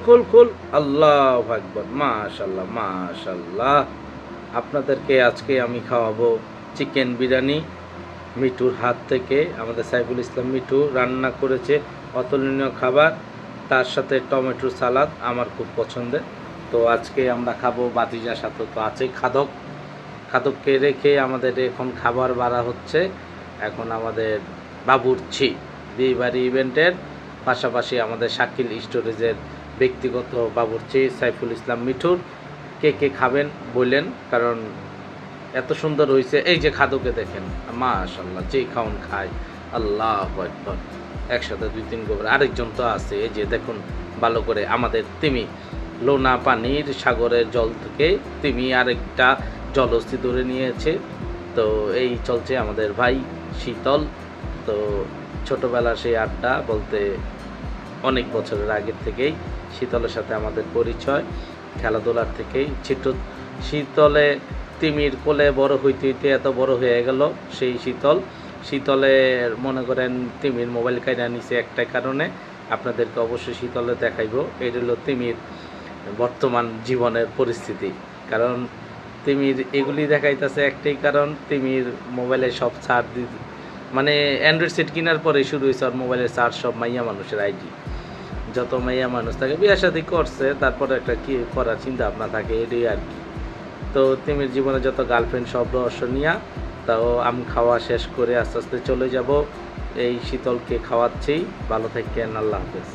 খুল খুল, আল্লাহু আকবার, মাশাআল্লাহ মাশাআল্লাহ। আপনাদেরকে আজকে আমি খাওয়াবো চিকেন বিরিয়ানি মিঠুর হাত থেকে। আমাদের সাইফুল ইসলাম মিঠু রান্না করেছে অতুলনীয় খাবার, তার সাথে টমেটো সালাদ আমার খুব পছন্দের। তো আজকে আমরা খাবো, বাতিজার সাথে তো আছেই খাদক। খাদককে রেখে আমাদের এখন খাবার বাড়া হচ্ছে। এখন আমাদের বাবুর্চি বিয়েবাড়ি ইভেন্টের পাশাপাশি আমাদের শাকিল স্টোরেজের ব্যক্তিগত বাবুর্চি সাইফুল ইসলাম মিঠুর। কে কে খাবেন বললেন, কারণ এত সুন্দর হয়েছে। এই যে খাদকে দেখেন, মাশাআল্লাহ, যেই খাওন খায়, আল্লাহু আকবার। একসাথে 2-3 গোবর আরেকজন তো আছে, এই যে দেখুন ভালো করে। আমাদের তিমি লোনা পানির সাগরের জল থেকে তিমি আরেকটা জলস্থি ধরে নিয়েছে। তো এই চলছে আমাদের ভাই শীতল। তো ছোটোবেলার সেই আড্ডা বলতে অনেক বছরের আগের থেকেই শীতলের সাথে আমাদের পরিচয়, খেলাধুলার থেকেই। শীতলে তিমির কোলে বড় হইতে হইতে এত বড় হয়ে গেল সেই শীতলের মনে করেন তিমির মোবাইল কাইনা নিছে একটা কারণে, আপনাদেরকে অবশ্যই শীতলে দেখাইব। এটা হলো তিমির বর্তমান জীবনের পরিস্থিতি। কারণ তিমির এগুলি দেখাইতেছে একটাই কারণ, তিমির মোবাইলে সব ছাড় মানে অ্যান্ড্রয়েড সেট কেনার পরে শুরু হয়েছে আর মোবাইলের চার্জ সব মাইয়া মানুষের আইডি। যত মাইয়া মানুষ থাকে বিয়ে শাদী করছে, তারপরে একটা কি করার চিন্তা ভাবনা থাকে, এটাই আর কি। তো তিমির জীবনে যত গার্লফ্রেন্ড সব রহস্য নিয়া, তাও আমি খাওয়া শেষ করে আস্তে আস্তে চলে যাব। এই শীতলকে খাওয়াচ্ছি। ভালো থাকেন, আল্লাহ হাফেজ।